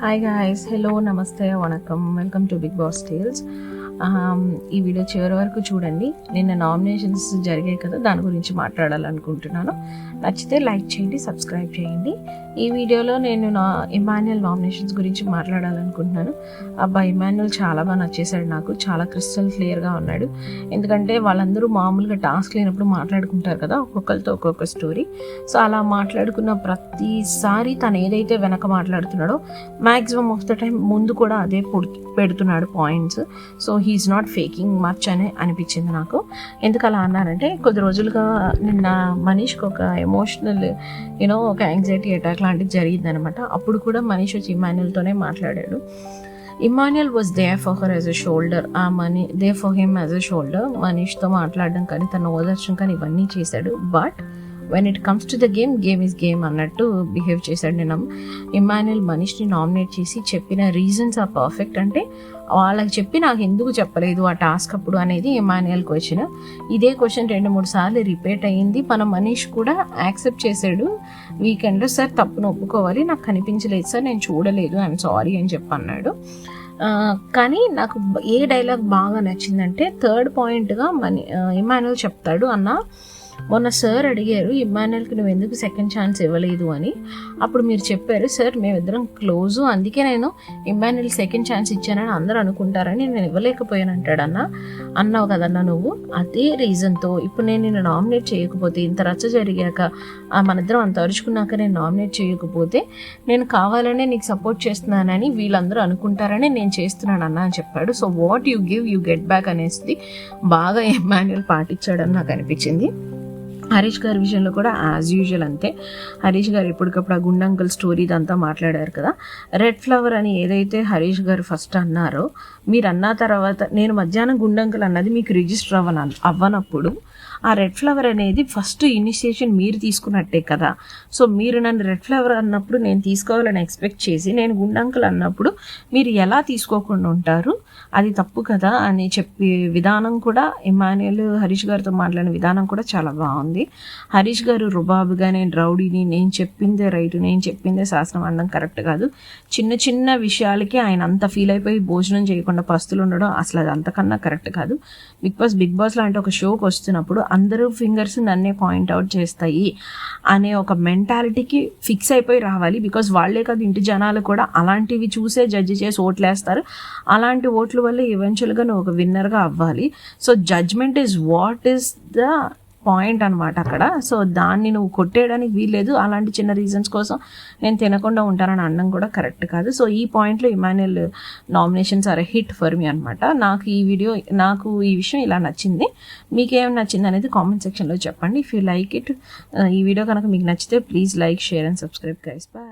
Hi guys, hello, నమస్తే, వణకం, welcome to Bigg Boss Tales. ఈ వీడియో చివరి వరకు చూడండి. నిన్న నామినేషన్స్ జరిగాయి కదా, దాని గురించి మాట్లాడాలనుకుంటున్నాను. నచ్చితే లైక్ చేయండి, సబ్స్క్రైబ్ చేయండి. ఈ వీడియోలో నేను ఇమాన్యుయల్ నామినేషన్స్ గురించి మాట్లాడాలనుకుంటున్నాను. ఇమాన్యుయల్ చాలా బాగా నచ్చేసాడు నాకు. చాలా క్రిస్టల్ క్లియర్గా ఉన్నాడు. ఎందుకంటే వాళ్ళందరూ మామూలుగా టాస్క్ లేనప్పుడు మాట్లాడుకుంటారు కదా, ఒక్కొక్కరితో ఒక్కొక్క స్టోరీ. సో అలా మాట్లాడుకున్న ప్రతిసారి తను ఏదైతే వెనక మాట్లాడుతున్నాడో మ్యాక్సిమం ఆఫ్ ద టైం ముందు కూడా అదే పెడుతున్నాడు points. So he's not faking much అని అనిపించింది నాకు. ఎందుకు అలా అన్నానంటే, కొద్ది రోజులుగా నిన్న మనీష్కి ఒక ఎమోషనల్ ఒక యాంగ్జైటీ అటాక్ లాంటిది జరిగిందనమాట. అప్పుడు కూడా మనీష్ వచ్చి ఇమాన్యుయల్తోనే మాట్లాడాడు. Emmanuel was there for her as a shoulder, there for him as a shoulder. మనీష్తో మాట్లాడడం కానీ, తను ఓదార్చడం కానీ ఇవన్నీ చేశాడు. But when it comes to the game is game అన్నట్టు బిహేవ్ చేశాడు. నేను ఇమాన్యుయల్ మనీష్ని నామినేట్ చేసి చెప్పిన రీజన్స్ ఆర్ పర్ఫెక్ట్. అంటే వాళ్ళకి చెప్పి నాకు ఎందుకు చెప్పలేదు ఆ టాస్క్ అప్పుడు అనేది ఇమాన్యుయల్ క్వశ్చన్. ఇదే క్వశ్చన్ 2-3 సార్లు రిపీట్ అయ్యింది. మన మనీష్ కూడా యాక్సెప్ట్ చేశాడు వీకెండ్లో. సార్ తప్పును ఒప్పుకోవాలి, నాకు కనిపించలేదు సార్, నేను చూడలేదు, ఐఎమ్ సారీ అని చెప్పి అన్నాడు. కానీ నాకు ఏ డైలాగ్ బాగా నచ్చిందంటే, థర్డ్ పాయింట్గా ఇమాన్యుయల్ చెప్తాడు, అన్న మొన్న సార్ అడిగారు ఇమాన్యుయల్కి నువ్వు ఎందుకు సెకండ్ ఛాన్స్ ఇవ్వలేదు అని. అప్పుడు మీరు చెప్పారు, సార్ మేమిద్దరం క్లోజు, అందుకే నేను ఇమాన్యుయల్ సెకండ్ ఛాన్స్ ఇచ్చానని అందరూ అనుకుంటారని నేను ఇవ్వలేకపోయాను అంటాడు. అన్నావు కదన్నా నువ్వు. అదే రీజన్తో ఇప్పుడు నేను నిన్ను నామినేట్ చేయకపోతే, ఇంత రచ్చ జరిగాక మనిద్దరం అంత అరుచుకున్నాక నేను నామినేట్ చేయకపోతే, నేను కావాలనే నీకు సపోర్ట్ చేస్తున్నానని వీళ్ళందరూ అనుకుంటారని నేను చేస్తున్నాను అన్న అని చెప్పాడు. So what you give you get back అనేసి బాగా ఇమాన్యుయల్ పాటించాడని నాకు అనిపించింది. హరీష్ గారి విషయంలో కూడా యాజ్ యూజువల్ అంతే. హరీష్ గారు ఎప్పటికప్పుడు ఆ గుండంకుల్ స్టోరీ ఇదంతా మాట్లాడారు కదా. రెడ్ ఫ్లవర్ అని ఏదైతే హరీష్ గారు ఫస్ట్ అన్నారో, మీరు అన్న తర్వాత నేను మధ్యాహ్నం గుండంకుల్ అన్నది మీకు రిజిస్టర్ అవ్వనప్పుడు ఆ రెడ్ ఫ్లవర్ అనేది ఫస్ట్ ఇనిషియేషన్ మీరు తీసుకున్నట్టే కదా. సో మీరు నన్ను రెడ్ ఫ్లవర్ అన్నప్పుడు నేను తీసుకోవాలని ఎక్స్పెక్ట్ చేసి, నేను గుండంకుల్ అన్నప్పుడు మీరు ఎలా తీసుకోకుండా ఉంటారు, అది తప్పు కదా అని చెప్పే విధానం కూడా, ఇమాన్యుయల్ హరీష్ గారితో మాట్లాడిన విధానం కూడా చాలా బాగుంది. హరీష్ గారు రుబాబుగా నేను రౌడీని, నేను చెప్పిందే రైట్, నేను చెప్పిందే శాసనం అనడం కరెక్ట్ కాదు. చిన్న చిన్న విషయాలకి ఆయన అంత ఫీల్ అయిపోయి భోజనం చేయకుండా పస్తులు ఉండడం అసలు అది అంతకన్నా కరెక్ట్ కాదు. బిగ్ బాస్ లాంటి ఒక షోకి వస్తున్నప్పుడు అందరూ ఫింగర్స్ నన్నే పాయింట్అవుట్ చేస్తాయి అనే ఒక మెంటాలిటీకి ఫిక్స్ అయిపోయి రావాలి. బికాజ్ వాళ్లే కాదు, ఇంటి జనాలు కూడా అలాంటివి చూసే జడ్జి చేసి ఓట్లేస్తారు. అలాంటి ఓట్ల వల్ల ఈవెన్చువల్గా నువ్వు ఒక విన్నర్గా అవ్వాలి. So judgement is what is the point అనమాట అక్కడ. సో దాన్ని నువ్వు కొట్టేయడానికి వీల్లేదు. అలాంటి చిన్న రీజన్స్ కోసం నేను తినకుండా ఉంటానని అనడం కూడా కరెక్ట్ కాదు. సో ఈ పాయింట్లో Emmanuel nominations are a hit for me అనమాట. నాకు ఈ విషయం ఇలా నచ్చింది. మీకేం నచ్చింది అనేది కామెంట్ సెక్షన్లో చెప్పండి. ఇఫ్ యూ లైక్ ఇట్, ఈ వీడియో కనుక మీకు నచ్చితే please like, share and subscribe guys. By.